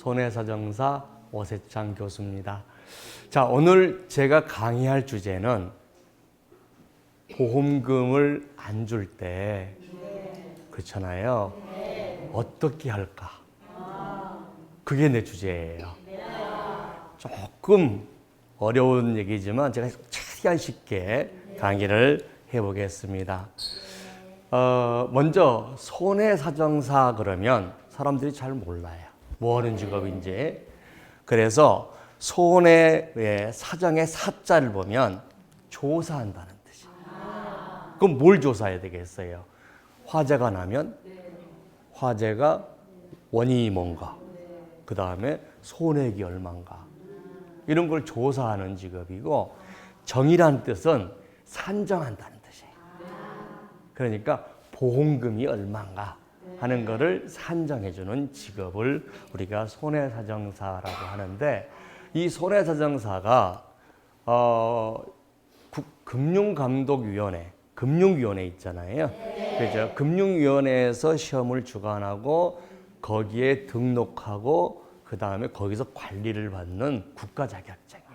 손해사정사 오세창 교수입니다. 자, 오늘 제가 강의할 주제는 보험금을 안 줄 때, 그렇잖아요. 어떻게 할까? 그게 내 주제예요. 조금 어려운 얘기지만 제가 최대한 쉽게 강의를 해보겠습니다. 먼저 손해사정사 그러면 사람들이 잘 몰라요. 뭐 하는 직업인지. 그래서 손해의 사정의 사자를 보면 조사한다는 뜻이에요. 그럼 뭘 조사해야 되겠어요? 화재가 나면 화재가 원인이 뭔가, 그 다음에 손해액이 얼마인가, 이런 걸 조사하는 직업이고, 정이라는 뜻은 산정한다는 뜻이에요. 그러니까 보험금이 얼마인가 하는 거를 산정해주는 직업을 우리가 손해사정사라고 하는데, 이 손해사정사가 금융감독위원회, 금융위원회 있잖아요. 그죠? 금융위원회에서 시험을 주관하고 거기에 등록하고 그 다음에 거기서 관리를 받는 국가 자격증이에요.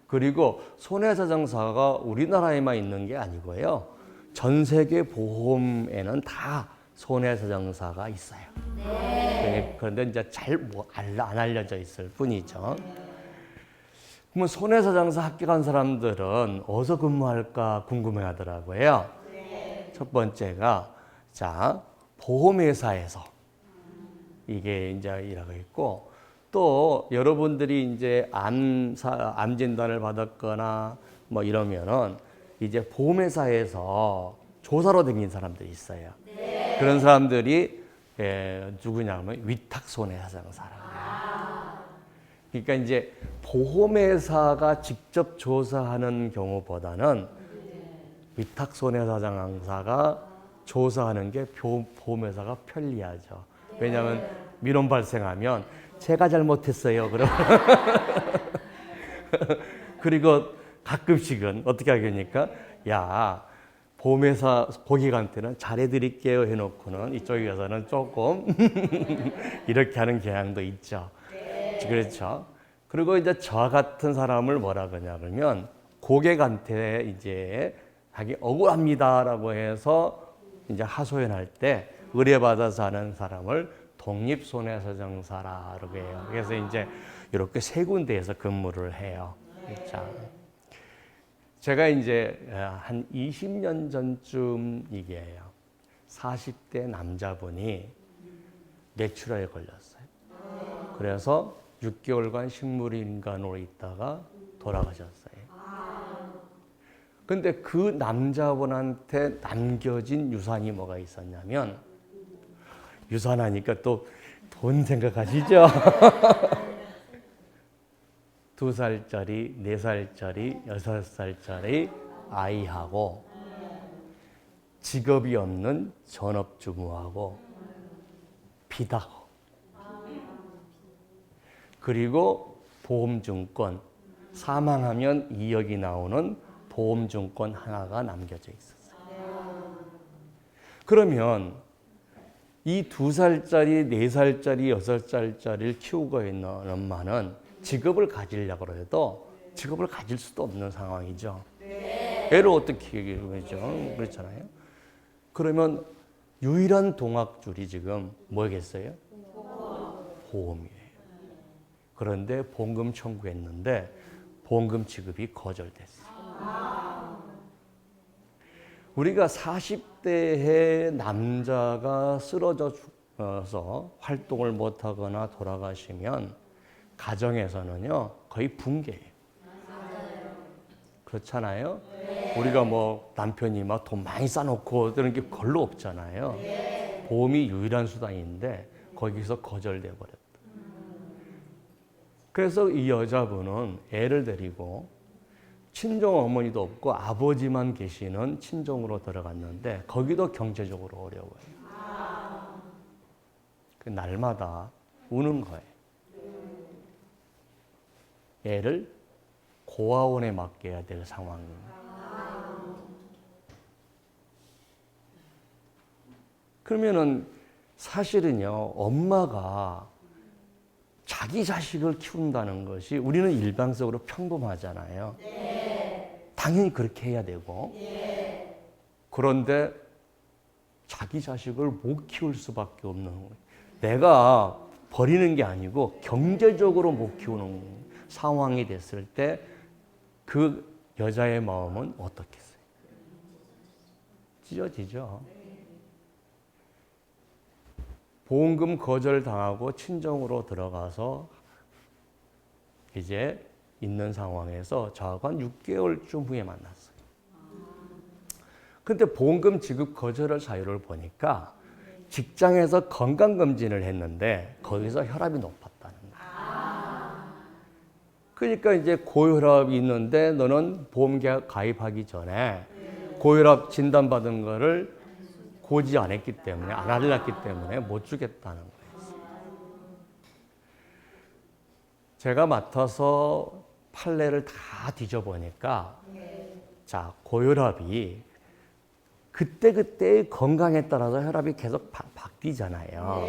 그리고 손해사정사가 우리나라에만 있는 게 아니고요. 전 세계 보험에는 다 손해사정사가 있어요. 그런데 이제 잘 안 알려져 있을 뿐이죠. 그러면 손해사정사 합격한 사람들은 어디서 근무할까 궁금해 하더라고요. 첫 번째가, 자, 보험회사에서 이게 이제 일하고 있고, 또 여러분들이 이제 암 진단을 받았거나 뭐 이러면은 이제 보험회사에서 조사로 다닌 사람들이 있어요. 그런 사람들이 누구냐면 위탁손해사정사라고 해요. 그러니까 이제 보험회사가 직접 조사하는 경우보다는 위탁손해사정사가 조사하는 게 보험회사가 편리하죠. 왜냐하면 민원 발생하면 제가 잘못했어요. 그러면 그리고 가끔씩은 어떻게 하겠습니까? 야, 보험회사 고객한테는 잘해드릴게요 해놓고는 이쪽에서는 조금 이렇게 하는 경향도 있죠. 그렇죠. 그리고 이제 저와 같은 사람을 뭐라 그러냐면 고객한테 이제 자기 억울합니다라고 해서 이제 하소연할 때 의뢰받아서 하는 사람을 독립손해사정사라고 해요. 그래서 이제 이렇게 세 군데에서 근무를 해요. 자, 제가 이제 한 20년 전쯤 이게요. 40대 남자분이 뇌출혈에 걸렸어요. 그래서 6개월간 식물인간으로 있다가 돌아가셨어요. 근데 그 남자분한테 남겨진 유산이 뭐가 있었냐면, 유산하니까 또 돈 생각하시죠? 2살짜리, 4살짜리, 6살짜리 아이하고 직업이 없는 전업주부하고 빚하고, 그리고 보험증권, 사망하면 2억이 나오는 보험증권 하나가 남겨져 있었어요. 그러면 이 2살짜리, 4살짜리, 6살짜리를 키우고 있는 엄마는 직업을 가지려고 해도 직업을 가질 수도 없는 상황이죠. 애를 어떻게 키우죠? 그렇잖아요. 그러면 유일한 동학줄이 지금 뭐겠어요? 보험이에요. 그런데 보험금 청구했는데 보험금 지급이 거절됐어요. 우리가 40대의 남자가 쓰러져서 활동을 못하거나 돌아가시면 가정에서는요 거의 붕괴예요. 그렇잖아요. 우리가 뭐 남편이 막 돈 많이 쌓아놓고 그런 게 별로 없잖아요. 보험이 유일한 수단인데 거기서 거절돼 버렸다. 그래서 이 여자분은 애를 데리고 친정 어머니도 없고 아버지만 계시는 친정으로 들어갔는데 거기도 경제적으로 어려워요. 그 날마다 우는 거예요. 애를 고아원에 맡겨야 될 상황입니다. 그러면은 사실은요, 엄마가 자기 자식을 키운다는 것이 우리는 일반적으로 평범하잖아요. 당연히 그렇게 해야 되고. 그런데 자기 자식을 못 키울 수밖에 없는 거예요. 내가 버리는 게 아니고 경제적으로 못 키우는 상황이 됐을 때 그 여자의 마음은 어떻겠어요? 찢어지죠. 보험금 거절당하고 친정으로 들어가서 이제 있는 상황에서 저하고 한 6개월쯤 후에 만났어요. 근데 보험금 지급 거절할 사유를 보니까 직장에서 건강검진을 했는데 거기서 혈압이 높았다는 거예요. 그러니까 이제 고혈압이 있는데 너는 보험 가입하기 전에 고혈압 진단받은 거를 고지 안 했기 때문에, 안 알렸기 때문에 못 주겠다는 거예요. 제가 맡아서 판례를 다 뒤져보니까 자, 고혈압이 그때그때의 건강에 따라서 혈압이 계속 바뀌잖아요.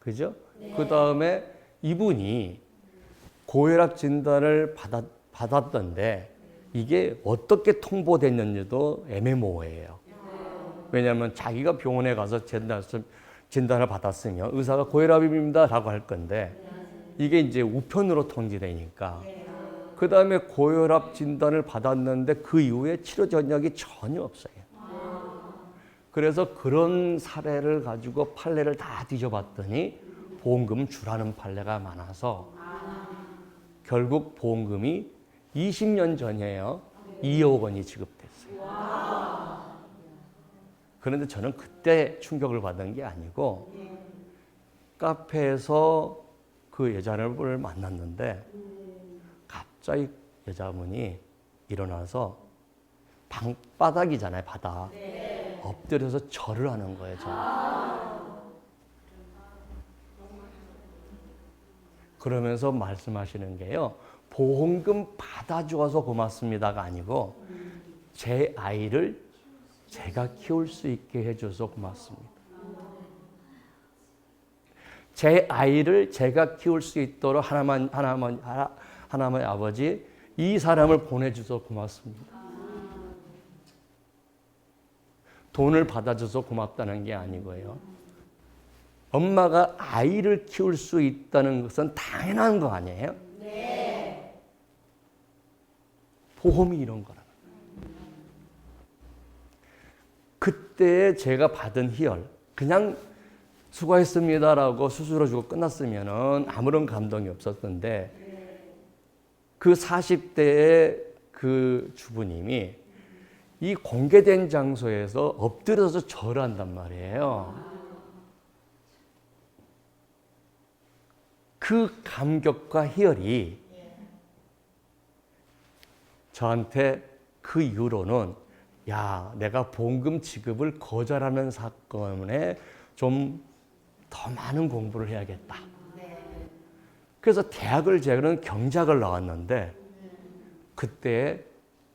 그죠? 그 다음에 이분이 고혈압 진단을 받았던데 이게 어떻게 통보됐는지도 애매모호해요. 왜냐하면 자기가 병원에 가서 진단을 받았으면 의사가 고혈압입니다 라고 할 건데 이게 이제 우편으로 통지되니까 그 다음에 고혈압 진단을 받았는데 그 이후에 치료 전력이 전혀 없어요. 그래서 그런 사례를 가지고 판례를 다 뒤져봤더니 보험금 주라는 판례가 많아서 결국 보험금이 20년 전이에요. 2억 원이 지급됐어요. 그런데 저는 그때 충격을 받은 게 아니고 카페에서 그 여자를 만났는데 갑자기 여자분이 일어나서 방바닥이잖아요, 바닥. 엎드려서 절을 하는 거예요, 그러면서 말씀하시는 게요. 보험금 받아주어서 고맙습니다가 아니고 제 아이를 제가 키울 수 있게 해줘서 고맙습니다. 제 아이를 제가 키울 수 있도록 하나님의 아버지 이 사람을 보내줘서 고맙습니다. 돈을 받아줘서 고맙다는 게 아니고요. 엄마가 아이를 키울 수 있다는 것은 당연한 거 아니에요? 네. 보험이 이런 거라는 거예요. 그때 제가 받은 희열, 그냥 수고했습니다라고 수술해주고 끝났으면 아무런 감동이 없었는데 그 40대의 그 주부님이 이 공개된 장소에서 엎드려서 절을 한단 말이에요. 그 감격과 희열이 저한테 그 이후로는 야, 내가 보험금 지급을 거절하는 사건에 좀 더 많은 공부를 해야겠다. 그래서 대학을 저는 경제학을 나왔는데 그때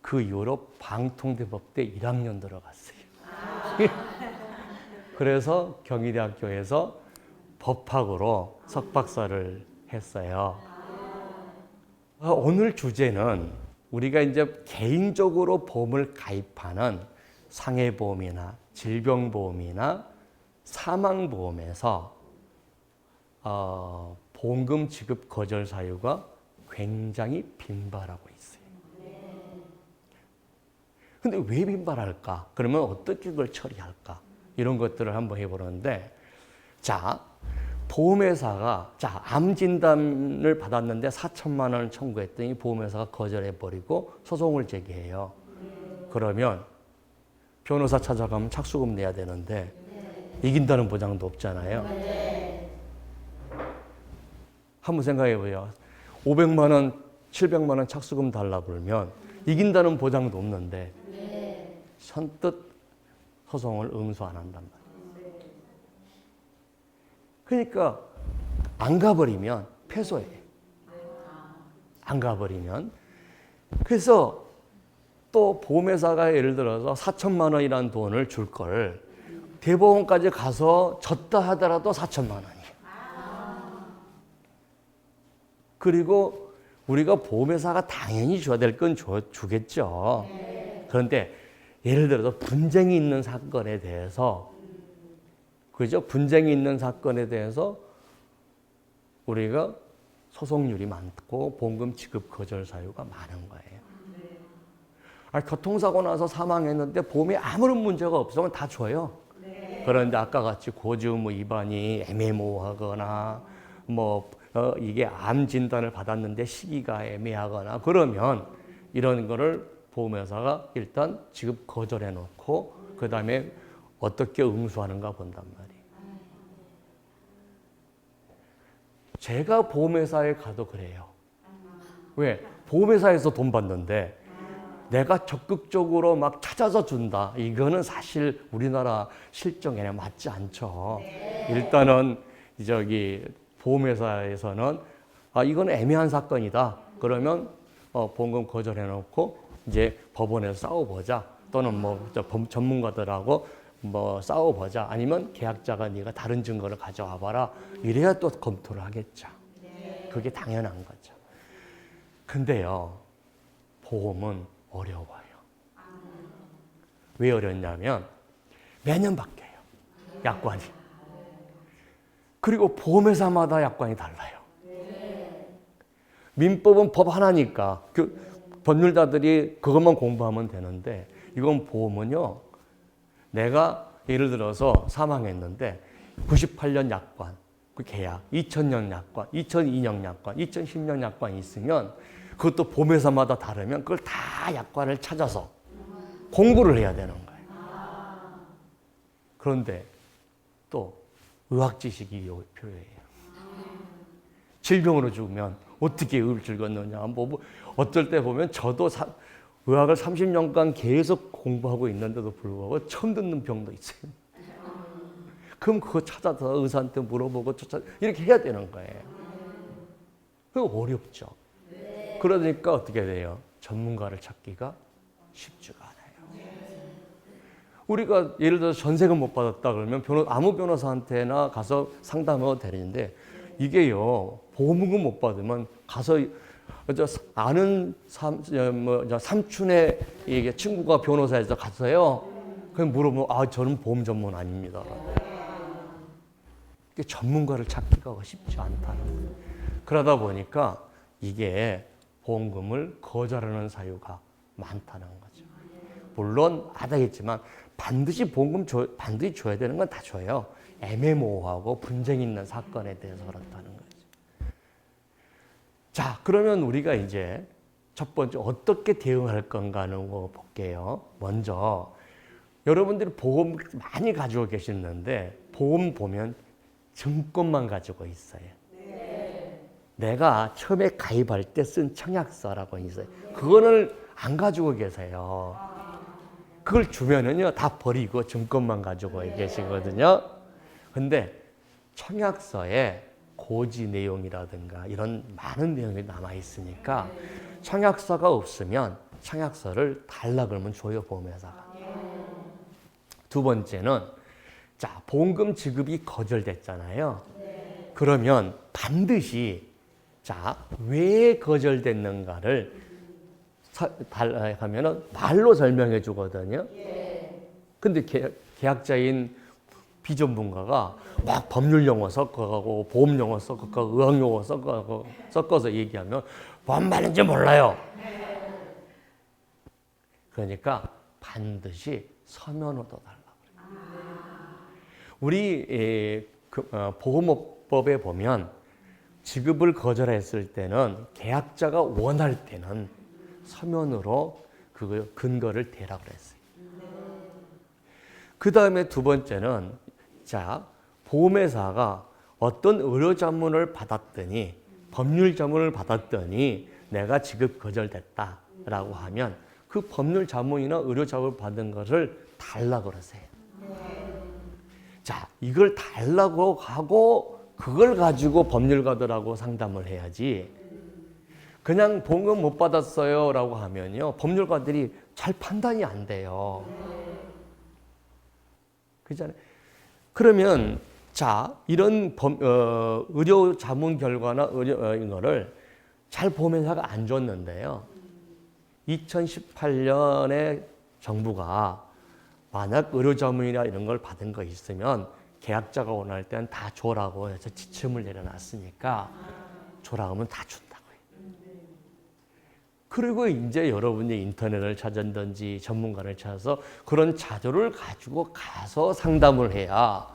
그 이후로 방통대법대 1학년 들어갔어요. 그래서 경희대학교에서 법학으로 석박사를 했어요. 오늘 주제는 우리가 이제 개인적으로 보험을 가입하는 상해보험이나 질병보험이나 사망보험에서 보험금 지급 거절 사유가 굉장히 빈발하고 있어요. 근데 왜 빈발할까? 그러면 어떻게 그걸 처리할까? 이런 것들을 한번 해보는데, 자, 보험회사가, 자, 암 진단을 받았는데 4천만 원을 청구했더니 보험회사가 거절해버리고 소송을 제기해요. 그러면 변호사 찾아가면 착수금 내야 되는데 이긴다는 보장도 없잖아요. 한번 생각해보세요. 500만 원, 700만 원 착수금 달라 그러면 이긴다는 보장도 없는데 선뜻 소송을 응수 안 한단 말이에요. 그러니까 안 가버리면 패소해요. 안 가버리면. 그래서 또 보험회사가 예를 들어서 4천만 원이라는 돈을 줄 걸 대법원까지 가서 졌다 하더라도 4천만 원이에요. 그리고 우리가 보험회사가 당연히 줘야 될 건 주겠죠. 그런데 예를 들어서 분쟁이 있는 사건에 대해서, 그죠? 분쟁이 있는 사건에 대해서 우리가 소송률이 많고 보험금 지급 거절 사유가 많은 거예요. 교통사고 나서 사망했는데 보험에 아무런 문제가 없으면 다 줘요. 그런데 아까 같이 고지의무 위반이 애매모호하거나 이게 암 진단을 받았는데 시기가 애매하거나 그러면 이런 거를 보험회사가 일단 지급 거절해 놓고 그 다음에 어떻게 응수하는가 본단 말이에요. 제가 보험회사에 가도 그래요. 왜? 보험회사에서 돈 받는데 내가 적극적으로 막 찾아서 준다. 이거는 사실 우리나라 실정에 맞지 않죠. 일단은 보험회사에서는 이건 애매한 사건이다. 그러면 보험금 거절해 놓고 이제 법원에서 싸워보자. 또는 전문가들하고 싸워보자. 아니면 계약자가 네가 다른 증거를 가져와 봐라. 이래야 또 검토를 하겠죠. 그게 당연한 거죠. 근데요, 보험은 어려워요. 왜 어렵냐면 매년 바뀌어요. 약관이. 그리고 보험회사마다 약관이 달라요. 민법은 법 하나니까 법률가들이 그것만 공부하면 되는데 이건 보험은요. 내가 예를 들어서 사망했는데 98년 약관, 그 계약, 2000년 약관, 2002년 약관, 2010년 약관이 있으면 그것도 보험회사마다 다르면 그걸 다 약관을 찾아서 공부를 해야 되는 거예요. 그런데 또 의학 지식이 필요해요. 질병으로 죽으면 어떻게 의를 죽었느냐. 어떨 때 보면 저도 의학을 30년간 계속 공부하고 있는데도 불구하고 처음 듣는 병도 있어요. 그럼 그거 찾아서 의사한테 물어보고 이렇게 해야 되는 거예요. 그거 어렵죠. 그러니까 어떻게 돼요? 전문가를 찾기가 쉽지가 않아요. 우리가 예를 들어서 전세금 못 받았다 그러면 아무 변호사한테나 가서 상담해도 되는데 이게요, 보험금 못 받으면 가서 아는 삼촌의 이게 친구가 변호사에서 갔어요. 그럼 물어보면 저는 보험 전문 아닙니다. 전문가를 찾기가 쉽지 않다는 거예요. 그러다 보니까 이게 보험금을 거절하는 사유가 많다는 거죠. 물론 아다겠지만 반드시 보험금 반드시 줘야 되는 건 다 줘요. 애매모호하고 분쟁 있는 사건에 대해서 그렇다는 거죠. 자, 그러면 우리가 이제 첫 번째 어떻게 대응할 건가 하는 거 볼게요. 먼저 여러분들이 보험 많이 가지고 계시는데 보험 보면 증권만 가지고 있어요. 내가 처음에 가입할 때 쓴 청약서라고 있어요. 그거를 안 가지고 계세요. 그걸 주면은요, 다 버리고 증권만 가지고 계시거든요. 근데 청약서에 고지 내용이라든가 이런 많은 내용이 남아 있으니까 청약서가 없으면 청약서를 달라 그러면 줘요, 보험회사가. 두 번째는 보험금 지급이 거절됐잖아요. 그러면 반드시 왜 거절됐는가를 하면은 말로 설명해 주거든요. 근데 계약자인 비전문가가 막 법률 용어 섞어가고 보험 용어 섞어가고 의학 용어 섞어서 얘기하면 뭔 말인지 몰라요. 그러니까 반드시 서면으로 달라고 그래요. 우리 보험업법에 보면 지급을 거절했을 때는 계약자가 원할 때는 서면으로 그 근거를 대라고 그랬어요. 그 다음에 두 번째는 보험회사가 어떤 의료 자문을 받았더니 법률 자문을 받았더니 내가 지급 거절됐다라고 하면 그 법률 자문이나 의료 자문을 받은 것을 달라고 그러세요. 이걸 달라고 하고 그걸 가지고 법률가들하고 상담을 해야지. 그냥 보험금 못 받았어요 라고 하면요, 법률가들이 잘 판단이 안 돼요. 그렇잖아요. 그러면 이런 의료 자문 결과나 이거를 잘 보험회사가 안 줬는데요. 2018년에 정부가 만약 의료자문이나 이런 걸 받은 거 있으면 계약자가 원할 때는 다 줘라고 해서 지침을 내려놨으니까 줘라 하면 다 준다고요. 그리고 이제 여러분이 인터넷을 찾았든지 전문가를 찾아서 그런 자료를 가지고 가서 상담을 해야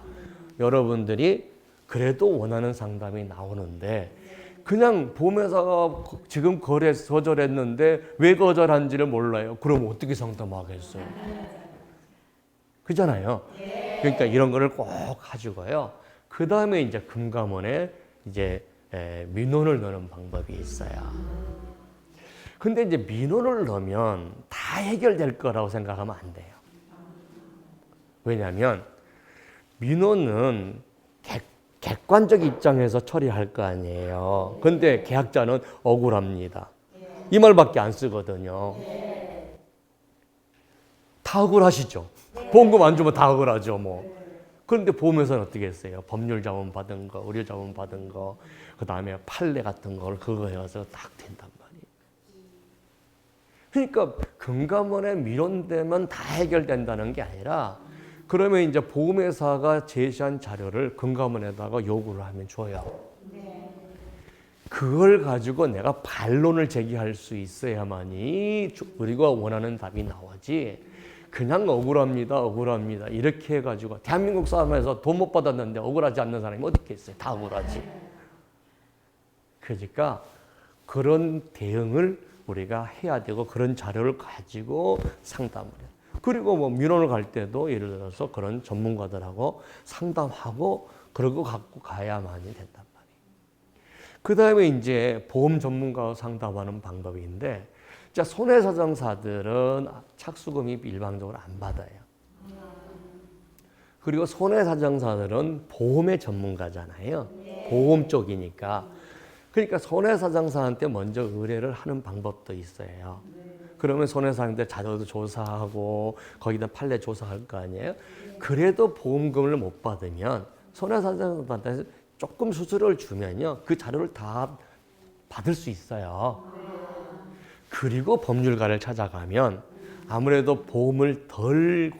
여러분들이 그래도 원하는 상담이 나오는데 그냥 보험회사가 지금 거절했는데 왜 거절한지를 몰라요. 그럼 어떻게 상담하겠어요? 그잖아요. 그러니까 이런 거를 꼭 가지고요. 그 다음에 이제 금감원에 이제 민원을 넣는 방법이 있어요. 근데 이제 민원을 넣으면 다 해결될 거라고 생각하면 안 돼요. 왜냐하면 민원은 객관적 입장에서 처리할 거 아니에요. 근데 계약자는 억울합니다. 이 말밖에 안 쓰거든요. 다 억울하시죠? 보험금 안 주면 다 억울하죠, 뭐. 그런데 보험회사는 어떻게 했어요? 법률 자문 받은 거, 의료 자문 받은 거, 그 다음에 판례 같은 걸 그거 해서 딱 된단 말이에요. 그러니까 금감원에 민원되면 다 해결된다는 게 아니라 그러면 이제 보험회사가 제시한 자료를 금감원에다가 요구를 하면 줘요. 그걸 가지고 내가 반론을 제기할 수 있어야만이 우리가 원하는 답이 나오지. 그냥 억울합니다 이렇게 해가지고 대한민국 사람에서 돈 못 받았는데 억울하지 않는 사람이 어디 있겠어요? 다 억울하지. 그러니까 그런 대응을 우리가 해야 되고 그런 자료를 가지고 상담을 해요. 그리고 뭐 민원을 갈 때도 예를 들어서 그런 전문가들하고 상담하고 그러고 갖고 가야만이 된단 말이에요. 그 다음에 이제 보험 전문가와 상담하는 방법인데, 자, 손해사정사들은 착수금이 일반적으로 안 받아요. 그리고 손해사정사들은 보험의 전문가잖아요. 보험 쪽이니까. 그러니까 손해사정사한테 먼저 의뢰를 하는 방법도 있어요. 그러면 손해사한테 자료도 조사하고 거기다 판례 조사할 거 아니에요. 그래도 보험금을 못 받으면 손해사정사한테 조금 수수료를 주면요, 그 자료를 다 받을 수 있어요. 그리고 법률가를 찾아가면 아무래도 보험을 덜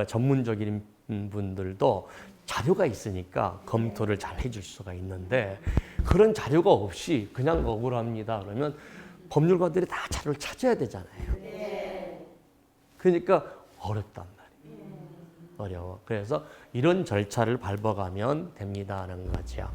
전문적인 분들도 자료가 있으니까 검토를 잘 해줄 수가 있는데, 그런 자료가 없이 그냥 억울합니다 그러면 법률가들이 다 자료를 찾아야 되잖아요. 그러니까 어렵단 말이에요. 어려워. 그래서 이런 절차를 밟아가면 됩니다 하는 거죠.